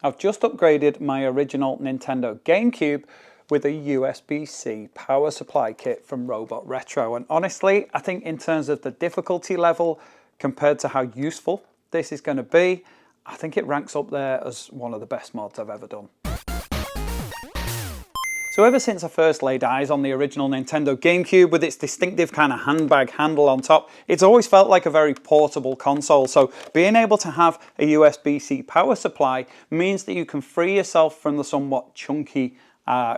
I've just upgraded my original Nintendo GameCube with a USB-C power supply kit from Robot Retro. And honestly, I think in terms of the difficulty level compared to how useful this is going to be, I think it ranks up there as one of the best mods I've ever done. So ever since I first laid eyes on the original Nintendo GameCube with its distinctive kind of handbag handle on top, it's always felt like a very portable console. So being able to have a USB-C power supply means that you can free yourself from the somewhat chunky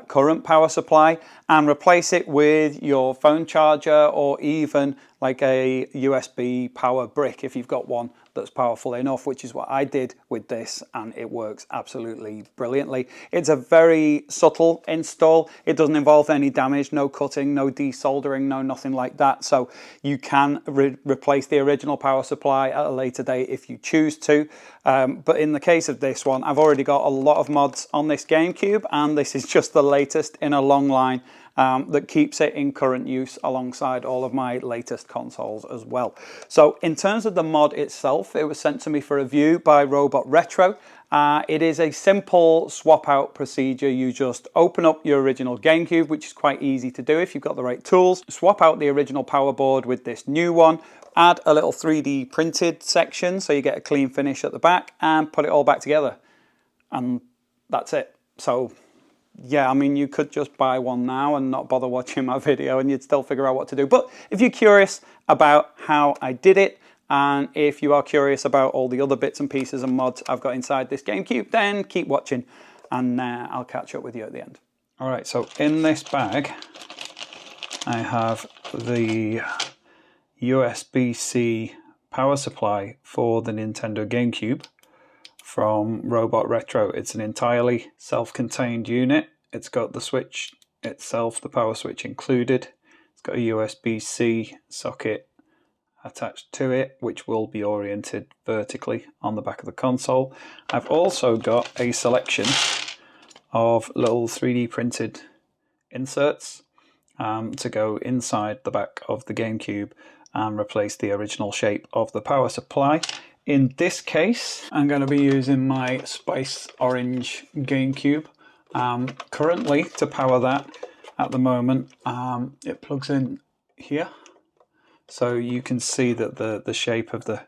current power supply and replace it with your phone charger, or even like a USB power brick if you've got one that's powerful enough, which is what I did with this, and it works absolutely brilliantly. It's a very subtle install. It doesn't involve any damage, no cutting, no desoldering, no nothing like that. So you can replace the original power supply at a later date if you choose to. But in the case of this one, I've already got a lot of mods on this GameCube, and this is just the latest in a long line that keeps it in current use alongside all of my latest consoles as well. So in terms of the mod itself, it was sent to me for review by Robot Retro. It is a simple swap out procedure. You just open up your original GameCube, which is quite easy to do if you've got the right tools. Swap out the original power board with this new one. Add a little 3D printed section so you get a clean finish at the back, and put it all back together. And that's it. So yeah, I mean, you could just buy one now and not bother watching my video and you'd still figure out what to do. But if you're curious about how I did it, and if you are curious about all the other bits and pieces and mods I've got inside this GameCube, then keep watching, and I'll catch up with you at the end. All right, so in this bag, I have the USB-C power supply for the Nintendo GameCube from Robot Retro. It's an entirely self-contained unit. It's got the switch itself, the power switch included. It's got a USB-C socket attached to it, which will be oriented vertically on the back of the console. I've also got a selection of little 3D printed inserts to go inside the back of the GameCube and replace the original shape of the power supply. In this case, I'm going to be using my Spice Orange GameCube. Currently, to power that at the moment, it plugs in here. So you can see that the shape of the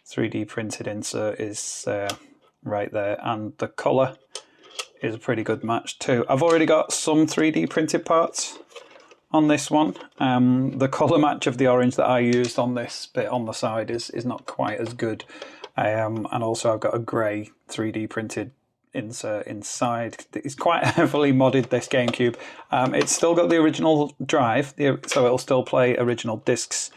3D printed insert is right there, and the colour is a pretty good match too. I've already got some 3D printed parts on this one. The colour match of the orange that I used on this bit on the side is not quite as good. And also I've got a grey 3D printed insert inside. It's quite heavily modded, this GameCube. It's still got the original drive, so it'll still play original discs.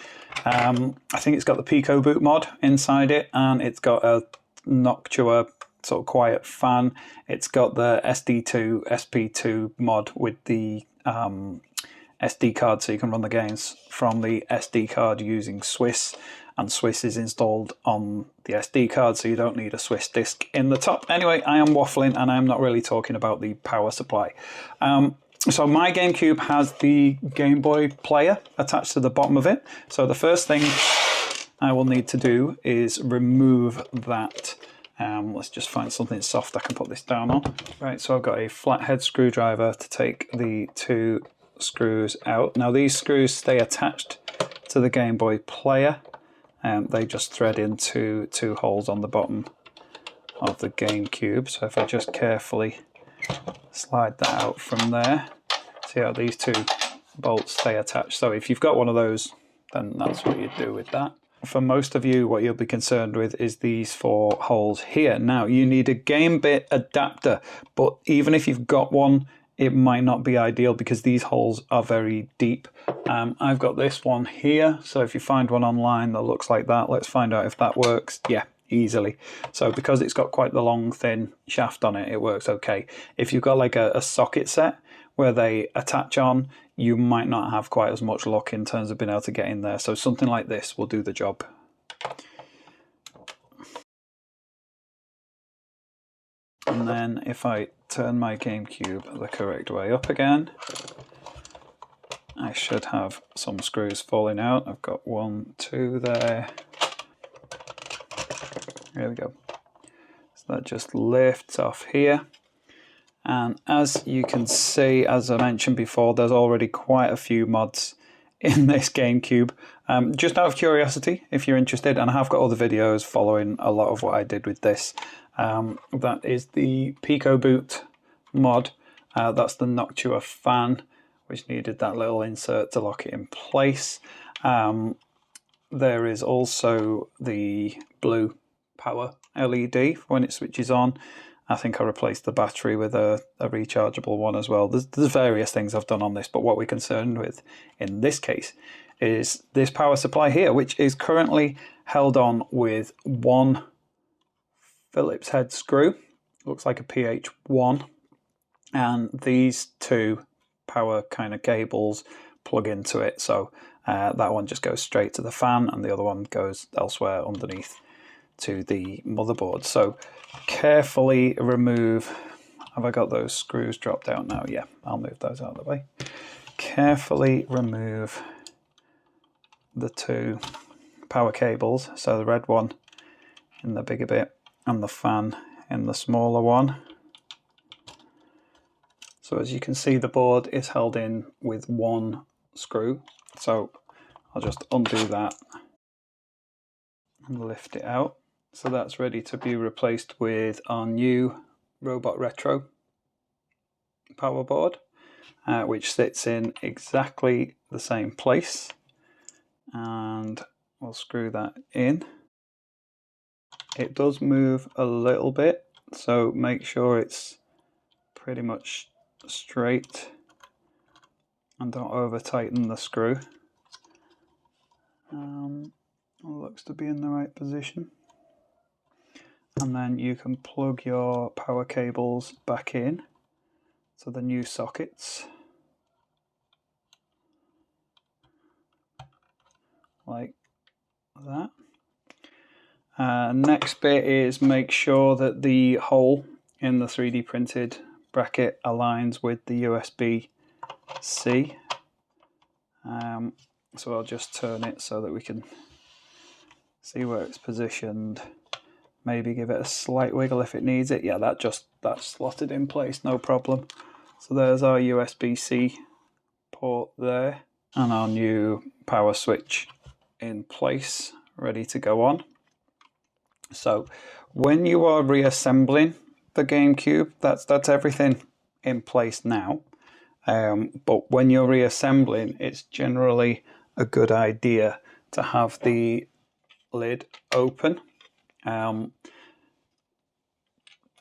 I think it's got the Pico Boot mod inside it, and it's got a Noctua sort of quiet fan. It's got the SD2 SP2 mod with the SD card, so you can run the games from the SD card using Swiss, and Swiss is installed on the SD card, so you don't need a Swiss disk in the top. Anyway, I am waffling and I'm not really talking about the power supply. So my GameCube has the Game Boy player attached to the bottom of it. So the first thing I will need to do is remove that. Let's just find something soft I can put this down on. Right, so I've got a flathead screwdriver to take the two screws out. Now these screws stay attached to the Game Boy player, and they just thread into two holes on the bottom of the GameCube. So if I just carefully slide that out from there, see how these two bolts stay attached. So if you've got one of those, then that's what you do with that. For most of you, what you'll be concerned with is these four holes here. Now you need a Game Bit adapter, but even if you've got one, it might not be ideal because these holes are very deep. I've got this one here, so if you find one online that looks like that, let's find out if that works. Yeah, easily. So because it's got quite the long thin shaft on it, it works okay. If you've got like a socket set where they attach on, you might not have quite as much luck in terms of being able to get in there. So something like this will do the job. And then if I turn my GameCube the correct way up again, I should have some screws falling out. I've got 1, 2 there. There we go. So that just lifts off here. And as you can see, as I mentioned before, there's already quite a few mods in this GameCube. Just out of curiosity, if you're interested, and I have got other videos following a lot of what I did with this. That is the Pico Boot mod. That's the Noctua fan, which needed that little insert to lock it in place. There is also the blue power LED when it switches on. I think I replaced the battery with a rechargeable one as well. There's various things I've done on this, but what we're concerned with in this case is this power supply here, which is currently held on with one Phillips head screw. Looks like a PH1. And these two power kind of cables plug into it. So that one just goes straight to the fan and the other one goes elsewhere underneath to the motherboard. So carefully remove, have I got those screws dropped out now? Yeah, I'll move those out of the way. Carefully remove the two power cables, so the red one in the bigger bit and the fan in the smaller one. So as you can see, the board is held in with one screw, so I'll just undo that and lift it out. So that's ready to be replaced with our new Robot Retro power board, which sits in exactly the same place. And we'll screw that in. It does move a little bit, so make sure it's pretty much straight and don't over tighten the screw. Looks to be in the right position. And then you can plug your power cables back in to the new sockets, like that. Next bit is make sure that the hole in the 3D printed bracket aligns with the USB-C. So I'll just turn it so that we can see where it's positioned. Maybe give it a slight wiggle if it needs it. Yeah, that's slotted in place, no problem. So there's our USB-C port there, and our new power switch in place, ready to go on. So when you are reassembling the GameCube, that's everything in place now. But when you're reassembling, it's generally a good idea to have the lid open.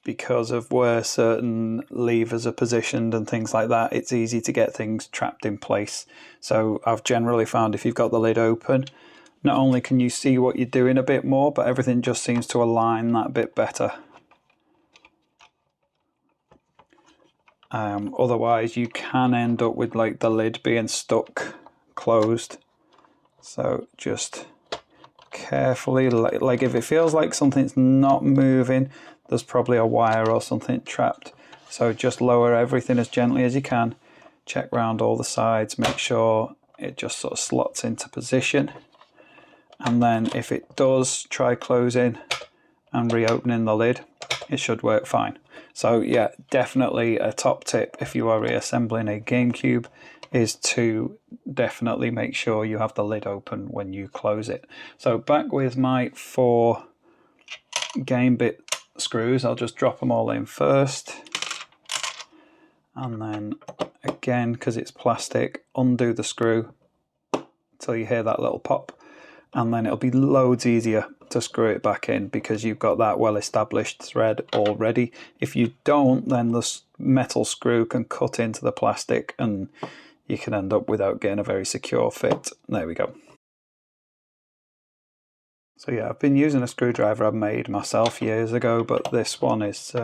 Because of where certain levers are positioned and things like that, it's easy to get things trapped in place. So I've generally found if you've got the lid open, not only can you see what you're doing a bit more, but everything just seems to align that bit better. Otherwise you can end up with like the lid being stuck closed. So just carefully, like if it feels like something's not moving, there's probably a wire or something trapped. So just lower everything as gently as you can, check round all the sides, make sure it just sort of slots into position. And then if it does, try closing and reopening the lid. It should work fine. So yeah, definitely a top tip if you are reassembling a GameCube is to definitely make sure you have the lid open when you close it. So back with my 4 game bit screws, I'll just drop them all in first. And then again, because it's plastic, undo the screw until you hear that little pop. And then it'll be loads easier to screw it back in because you've got that well-established thread already. If you don't, then the metal screw can cut into the plastic and you can end up without getting a very secure fit. There we go. So yeah, I've been using a screwdriver I made myself years ago, but this one is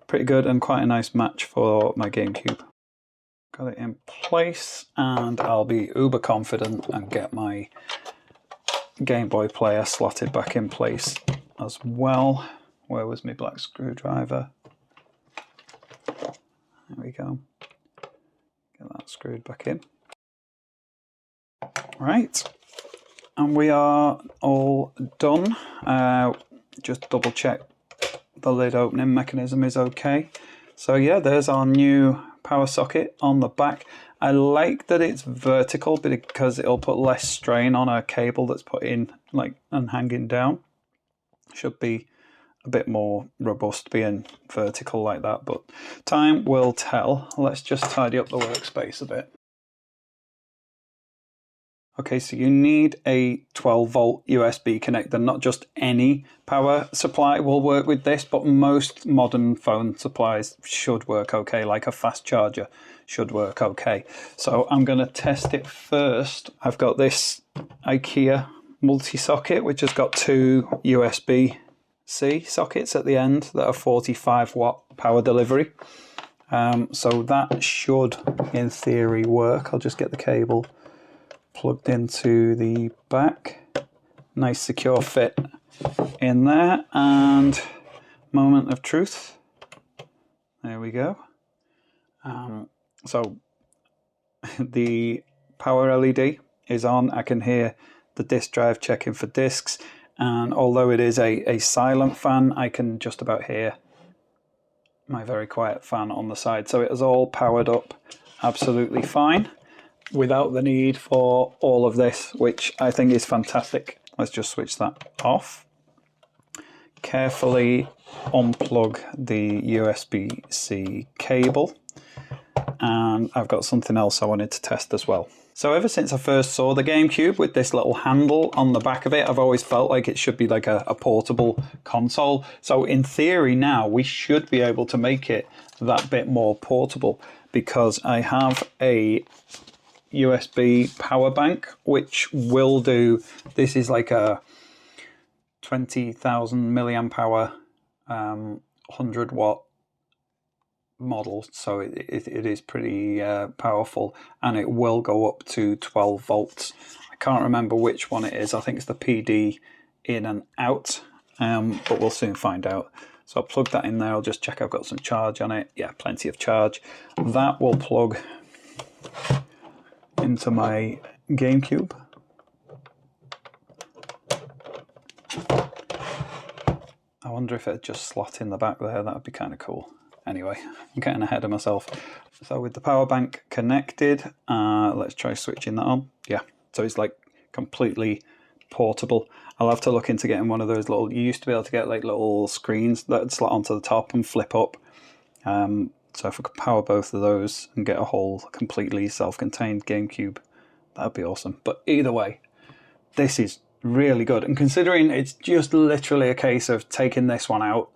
pretty good and quite a nice match for my GameCube. Got it in place, and I'll be uber confident and get my Game Boy player slotted back in place as well. Where was my black screwdriver? There we go. Get that screwed back in. Right, and we are all done. Just double check the lid opening mechanism is okay. So yeah, there's our new power socket on the back. I like that it's vertical because it'll put less strain on a cable that's put in like and hanging down. Should be a bit more robust being vertical like that, but time will tell. Let's just tidy up the workspace a bit. Okay, so you need a 12-volt USB connector. Not just any power supply will work with this, but most modern phone supplies should work okay, like a fast charger should work okay. So I'm going to test it first. I've got this IKEA multi-socket, which has got two USB-C sockets at the end that are 45-watt power delivery. So that should, in theory, work. I'll just get the cable plugged into the back. Nice secure fit in there, and moment of truth. There we go. So the power LED is on. I can hear the disk drive checking for disks, and although it is a silent fan, I can just about hear my very quiet fan on the side. So it is all powered up absolutely fine, without the need for all of this, which I think is fantastic. Let's just switch that off. Carefully unplug the USB-C cable. And I've got something else I wanted to test as well. So ever since I first saw the GameCube with this little handle on the back of it, I've always felt like it should be like a portable console. So in theory now, we should be able to make it that bit more portable, because I have a USB power bank which will do, this is like a 20,000 milliamp hour 100 watt model, so it is pretty powerful, and it will go up to 12 volts. I can't remember which one it is. I think it's the PD in and out, but we'll soon find out. So I'll plug that in there. I'll just check I've got some charge on it. Yeah, plenty of charge. That will plug into my GameCube. I wonder if it'd just slot in the back there. That would be kind of cool. Anyway, I'm getting ahead of myself. So with the power bank connected, let's try switching that on. Yeah, so it's like completely portable. I'll have to look into getting one of those little, you used to be able to get like little screens that slot onto the top and flip up. So if I could power both of those and get a whole completely self-contained GameCube, that'd be awesome. But either way, this is really good. And considering it's just literally a case of taking this one out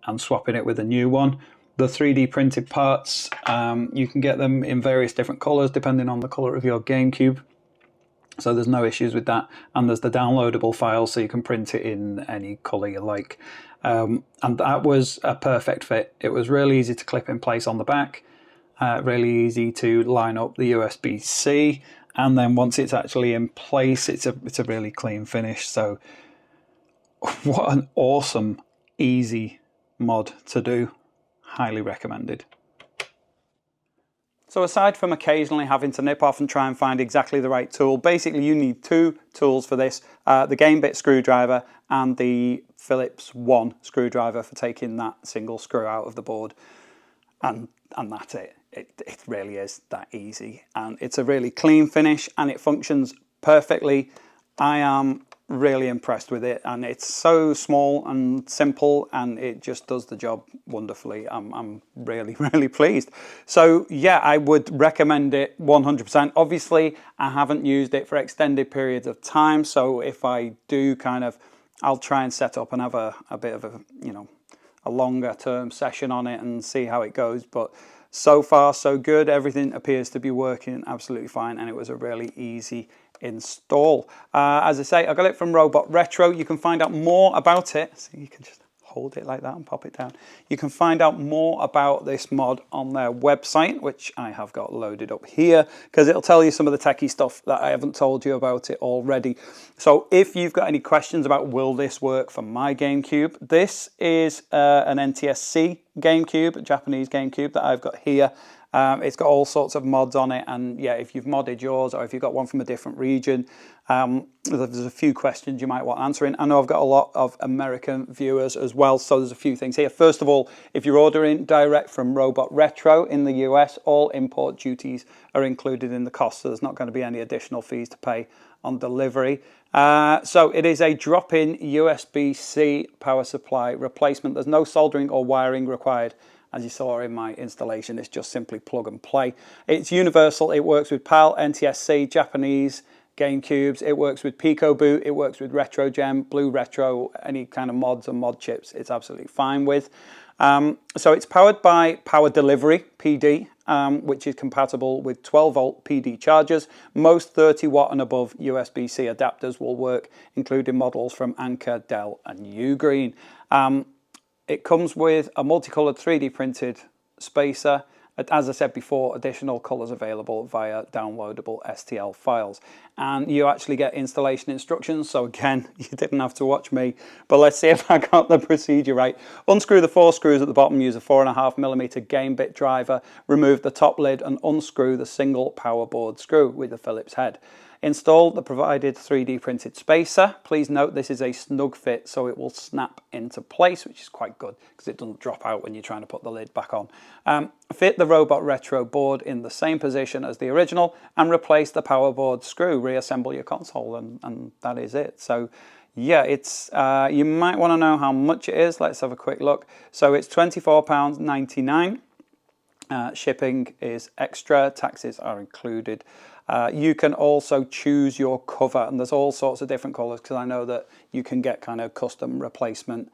and swapping it with a new one, the 3D printed parts, you can get them in various different colours depending on the colour of your GameCube. So there's no issues with that. And there's the downloadable file, so you can print it in any colour you like. And that was a perfect fit. It was really easy to clip in place on the back, really easy to line up the USB-C, and then once it's actually in place, it's a really clean finish. So what an awesome, easy mod to do. Highly recommended. So aside from occasionally having to nip off and try and find exactly the right tool, basically you need two tools for this, the game bit screwdriver and the Phillips 1 screwdriver for taking that single screw out of the board. And that's it. It really is that easy. And it's a really clean finish and it functions perfectly. I am really impressed with it, and it's so small and simple, and it just does the job wonderfully. I'm really, really pleased. So yeah, I would recommend it 100%. Obviously, I haven't used it for extended periods of time, so if I do I'll try and set up and have a bit of a longer term session on it and see how it goes. But so far, so good. Everything appears to be working absolutely fine, and it was a really easy install. As I say, I got it from Robot Retro. You can find out more about it. So you can just hold it like that and pop it down. You can find out more about this mod on their website, which I have got loaded up here, because it'll tell you some of the techie stuff that I haven't told you about it already. So if you've got any questions about will this work for my GameCube, this is an NTSC GameCube, a Japanese GameCube that I've got here. It's got all sorts of mods on it, and yeah, if you've modded yours or if you've got one from a different region, there's a few questions you might want answering. I know I've got a lot of American viewers as well, so there's a few things here. First of all, if you're ordering direct from Robot Retro in the US, all import duties are included in the cost, so there's not going to be any additional fees to pay on delivery. So it is a drop-in USB-C power supply replacement. There's no soldering or wiring required. As you saw in my installation, it's just simply plug and play. It's universal. It works with PAL, NTSC, Japanese GameCubes. It works with Pico Boot. It works with RetroGem, Blue Retro, any kind of mods and mod chips. It's absolutely fine with. So it's powered by Power Delivery, PD, which is compatible with 12-volt PD chargers. Most 30-watt and above USB-C adapters will work, including models from Anker, Dell, and Ugreen. It comes with a multicolored 3D printed spacer. As I said before, additional colors available via downloadable STL files. And you actually get installation instructions. So again, you didn't have to watch me, but let's see if I got the procedure right. Unscrew the 4 screws at the bottom, use a 4.5mm game bit driver, remove the top lid and unscrew the single power board screw with the Phillips head. Install the provided 3D printed spacer. Please note this is a snug fit, so it will snap into place, which is quite good because it doesn't drop out when you're trying to put the lid back on. Fit the Robot Retro board in the same position as the original and replace the power board screw. Reassemble your console and that is it. So yeah, it's you might want to know how much it is. Let's have a quick look. So it's £24.99. Shipping is extra, taxes are included. You can also choose your cover, and there's all sorts of different colors because I know that you can get kind of custom replacement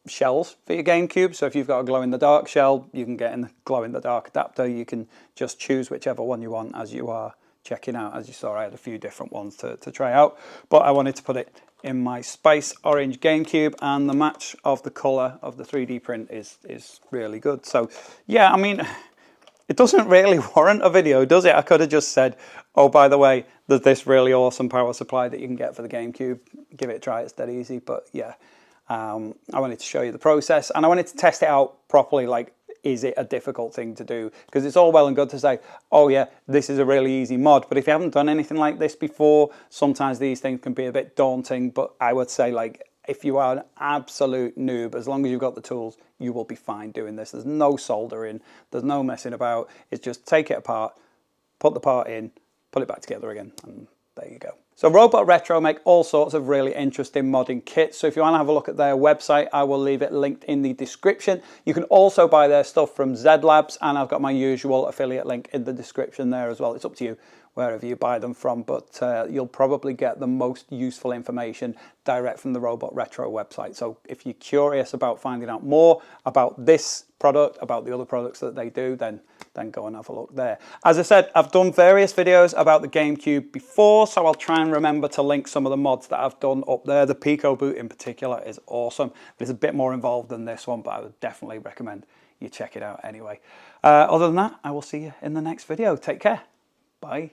shells for your GameCube. So if you've got a glow-in-the-dark shell, you can get in the glow-in-the-dark adapter. You can just choose whichever one you want as you are checking out. As you saw, I had a few different ones to try out, but I wanted to put it in my Spice Orange GameCube, and the match of the color of the 3D print is really good. So yeah, I mean, it doesn't really warrant a video, does it? I could have just said, oh, by the way, there's this really awesome power supply that you can get for the GameCube. Give it a try, it's dead easy. But yeah, I wanted to show you the process, and I wanted to test it out properly. Like, is it a difficult thing to do? Because it's all well and good to say, oh yeah, this is a really easy mod. But if you haven't done anything like this before, sometimes these things can be a bit daunting. But I would say, like, if you are an absolute noob, as long as you've got the tools, you will be fine doing this. There's no soldering, there's no messing about. It's just take it apart, put the part in, put it back together again, and there you go. So Robot Retro make all sorts of really interesting modding kits. So if you want to have a look at their website, I will leave it linked in the description. You can also buy their stuff from Z Labs, and I've got my usual affiliate link in the description there as well. It's up to you wherever you buy them from, but you'll probably get the most useful information direct from the Robot Retro website. So if you're curious about finding out more about this product, about the other products that they do, then go and have a look there. As I said, I've done various videos about the GameCube before, so I'll try and remember to link some of the mods that I've done up there. The Pico Boot in particular is awesome. It's a bit more involved than this one, but I would definitely recommend you check it out anyway. Other than that, I will see you in the next video. Take care. Bye.